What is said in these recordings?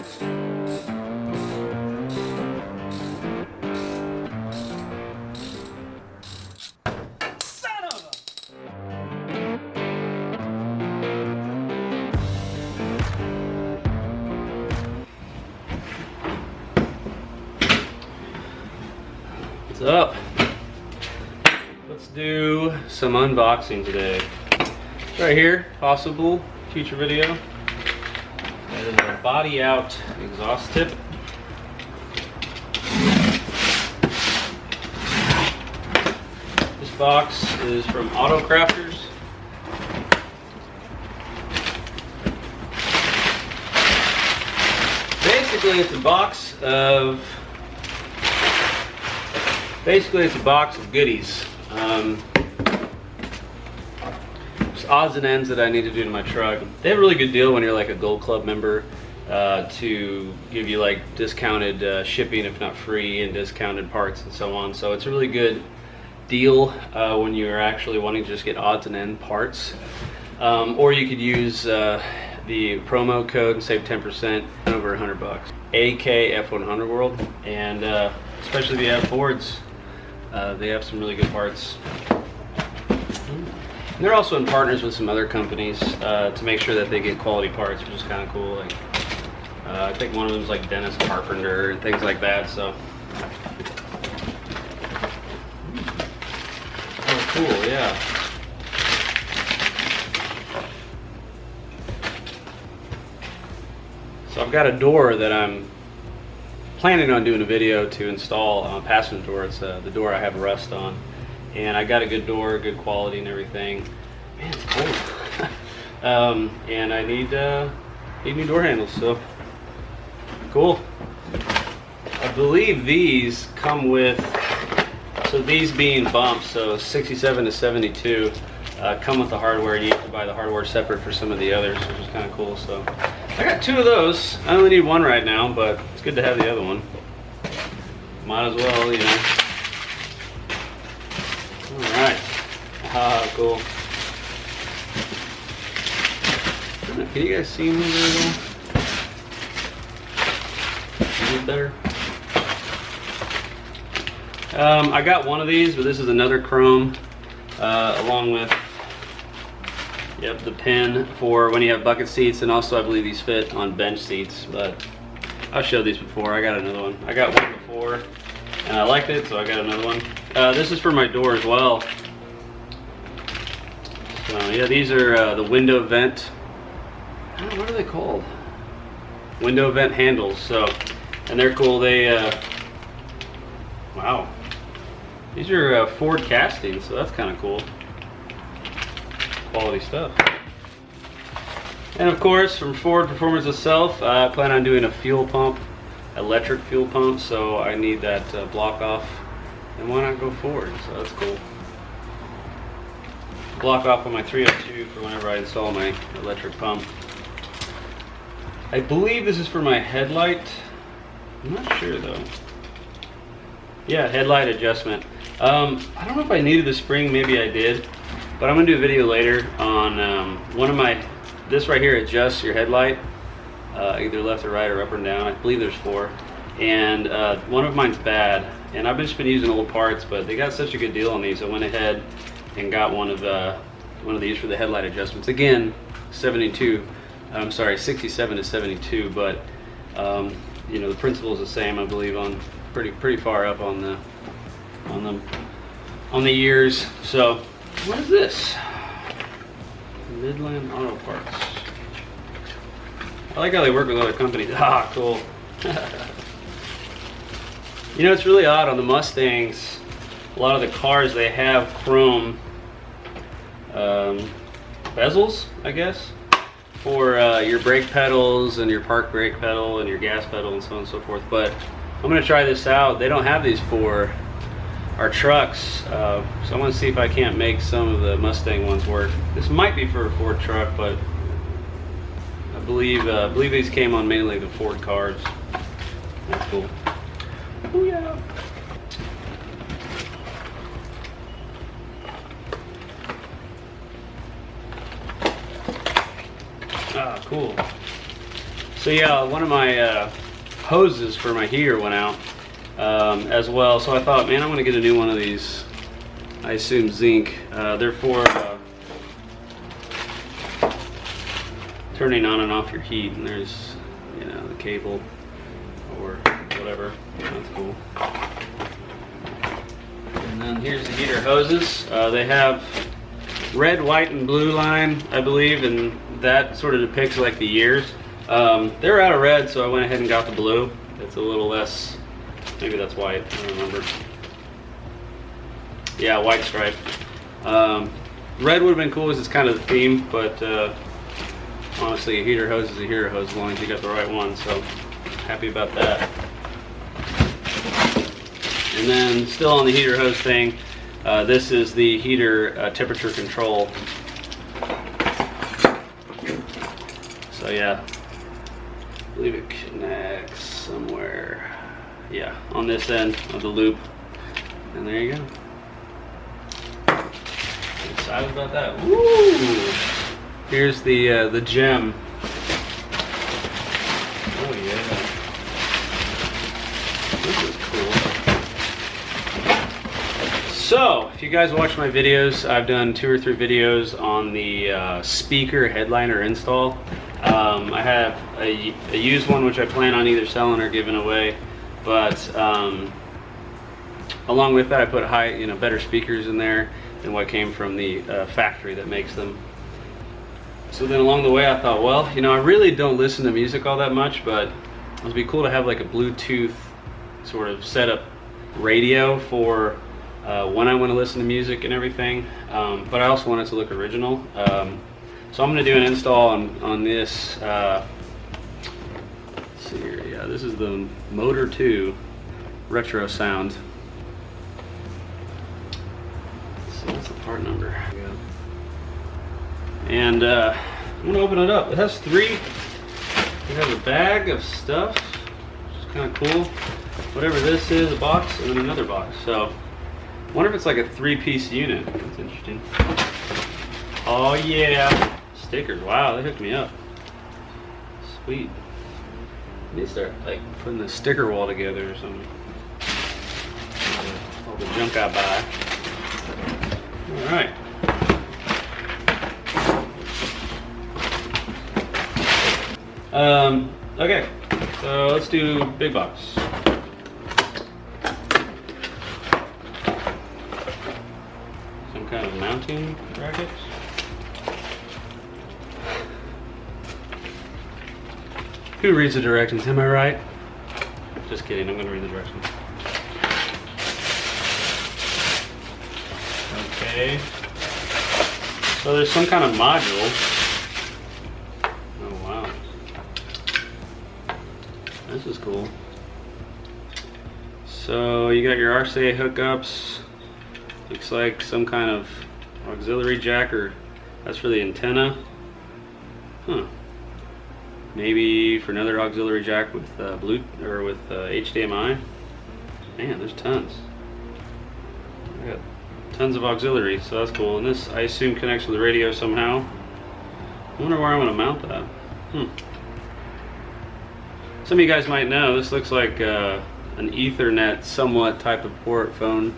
What's up? Let's do some unboxing today. Right here, possible future video. That is a body out exhaust tip. This box is from Autokrafters. Basically, it's a box of goodies. Just odds and ends that I need to do to my truck. They have a really good deal when you're like a Gold Club member to give you like discounted shipping, if not free, and discounted parts and so on. So it's a really good deal when you're actually wanting to just get odds and end parts. Or you could use the promo code and save 10% over $100. AK F100 World, and especially if you have Fords, they have some really good parts. And they're also in partners with some other companies to make sure that they get quality parts, which is kind of cool. Like I think one of them is like Dennis Carpenter and things like that. So, oh, cool, yeah. So I've got a door that I'm planning on doing a video to install on a passenger door. It's the door I have rust on, and I got a good door, good quality and everything. Man, it's cold. And I need new door handles, so cool. I believe these come with, so these being bumps, so 67 to 72 come with the hardware, and you have to buy the hardware separate for some of the others, which is kind of cool. So I got two of those. I only need one right now, but it's good to have the other one. Might as well, you know. Alright. Ah, cool. Can you guys see me very well? A little better. I got one of these, but this is another chrome, along with the pin for when you have bucket seats, and also I believe these fit on bench seats, but I've showed these before. I got another one. I got one before and I liked it, so I got another one. This is for my door as well. So yeah, these are the window vent. I don't know, what are they called? Window vent handles. So, and they're cool. They wow, these are Ford castings, so that's kind of cool. Quality stuff. And of course, from Ford Performance itself, I plan on doing a fuel pump, electric fuel pump, so I need that block off. And why not go Ford? So that's cool. Block off on my 302 for whenever I install my electric pump. I believe this is for my headlight. I'm not sure though. Yeah, headlight adjustment. I don't know if I needed the spring, maybe I did. But I'm gonna do a video later on one of my, this right here adjusts your headlight, either left or right or up or down. I believe there's 4. And one of mine's bad. And I've just been using old parts, but they got such a good deal on these. I went ahead and got one of these for the headlight adjustments. Again, 67 to 72, but you know, the principle is the same, I believe, on pretty far up on the years. So what is this? Midland Auto Parts. I like how they work with other companies. Ah, cool. You know, it's really odd on the Mustangs. A lot of the cars, they have chrome bezels, I guess, for your brake pedals and your park brake pedal and your gas pedal and so on and so forth. But I'm going to try this out. They don't have these for our trucks, so I want to see if I can't make some of the Mustang ones work. This might be for a Ford truck, but I believe these came on mainly the Ford cars. That's cool. Oh yeah. Ah, cool. So yeah, one of my hoses for my heater went out as well. So I thought, man, I'm gonna get a new one of these. I assume zinc. They're for turning on and off your heat. And there's, you know, the cable or whatever. That's cool. And then here's the heater hoses. They have red, white, and blue line, I believe, and that sort of depicts like the years. They're out of red, so I went ahead and got the blue. It's a little less, maybe that's white, I don't remember. Yeah, white stripe. Red would have been cool because it's kind of the theme, but honestly, a heater hose is a heater hose as long as you got the right one, so happy about that. And then still on the heater hose thing, this is the heater temperature control. So yeah, I believe it connects somewhere. Yeah, on this end of the loop. And there you go. Excited about that. Woo! Here's the gem. Oh yeah. This is cool. So, if you guys watch my videos, I've done 2 or 3 videos on the speaker headliner install. I have a used one which I plan on either selling or giving away, but along with that I put better speakers in there than what came from the factory that makes them. So then along the way I thought, well, I really don't listen to music all that much, but it would be cool to have like a Bluetooth sort of setup radio for when I want to listen to music and everything, but I also want it to look original. So I'm going to do an install on this. Let's see here. Yeah, this is the Motor 2 retro sound. So that's the part number. There we go. And I'm going to open it up. It has 3. It has a bag of stuff, which is kind of cool. Whatever this is, a box, and then another box. So I wonder if it's like a 3-piece unit. That's interesting. Oh yeah. Stickers. Wow, they hooked me up. Sweet. I need to start like putting the sticker wall together or something. All the junk I buy. Alright. Okay, so let's do big box. Some kind of mounting brackets. Who reads the directions? Am I right? Just kidding, I'm going to read the directions. Okay. So there's some kind of module. Oh wow. This is cool. So you got your RCA hookups. Looks like some kind of auxiliary jack, or that's for the antenna. Huh. Maybe for another auxiliary jack with Bluetooth or with HDMI. Man, there's tons. I got tons of auxiliary, so that's cool. And this, I assume, connects with the radio somehow. I wonder where I'm going to mount that. Some of you guys might know, this looks like an Ethernet somewhat type of port phone.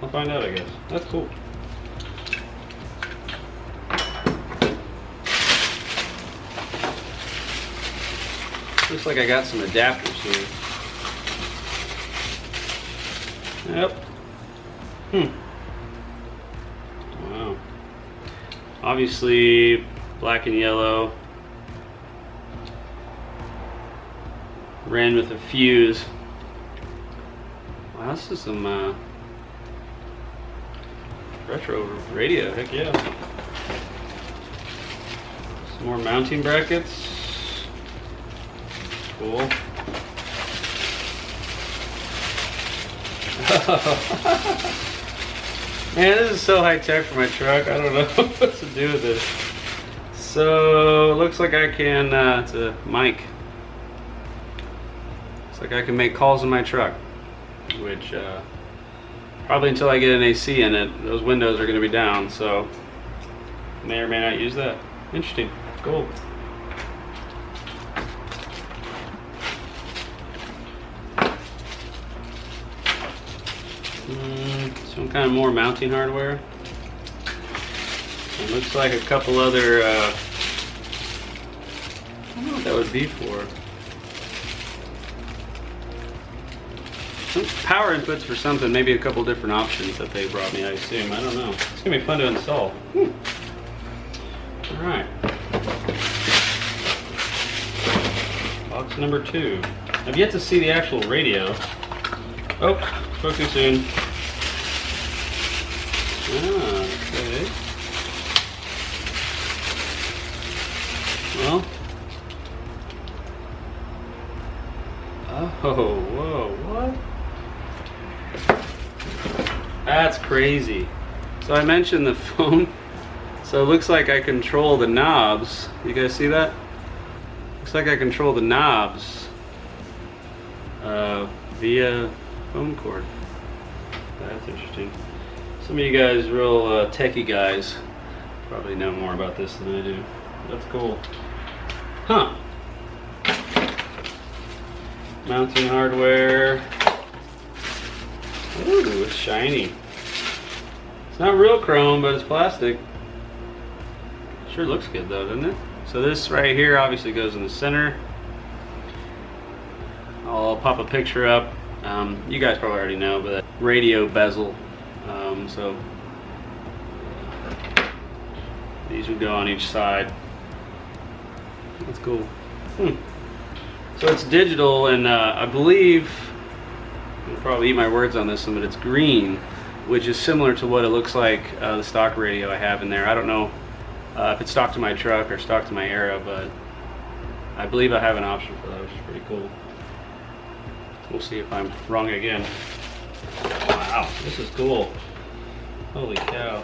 I'll find out, I guess. That's cool. Looks like I got some adapters here. Yep. Wow. Obviously black and yellow. Ran with a fuse. Wow, this is some retro radio, heck yeah. Some more mounting brackets. Cool. Man, this is so high tech for my truck. I don't know what to do with this. So, looks like I can, it's a mic. Looks like I can make calls in my truck. Which, probably until I get an AC in it, those windows are going to be down. So, may or may not use that. Interesting. Cool. some kind of more mounting hardware. It looks like a couple other, I don't know what that would be for. Some power inputs for something, maybe a couple different options that they brought me, I assume. I don't know. It's gonna be fun to install. All right. Box number 2. I've yet to see the actual radio. Oh, spoke too soon. Ah, okay. Well. Oh, whoa, what? That's crazy. So I mentioned the phone. So it looks like I control the knobs. You guys see that? Looks like I control the knobs via phone cord. That's interesting. Some of you guys, real techie guys, probably know more about this than I do. That's cool. Huh. Mounting hardware. Ooh, it's shiny. It's not real chrome, but it's plastic. Sure looks good though, doesn't it? So this right here obviously goes in the center. I'll pop a picture up. You guys probably already know, but radio bezel. So these would go on each side. That's cool. So it's digital, and I believe, I'll probably eat my words on this one, but it's green, which is similar to what it looks like the stock radio I have in there. I don't know if it's stock to my truck or stock to my Era, but I believe I have an option for that, which is pretty cool. We'll see if I'm wrong again. Wow, this is cool. Holy cow.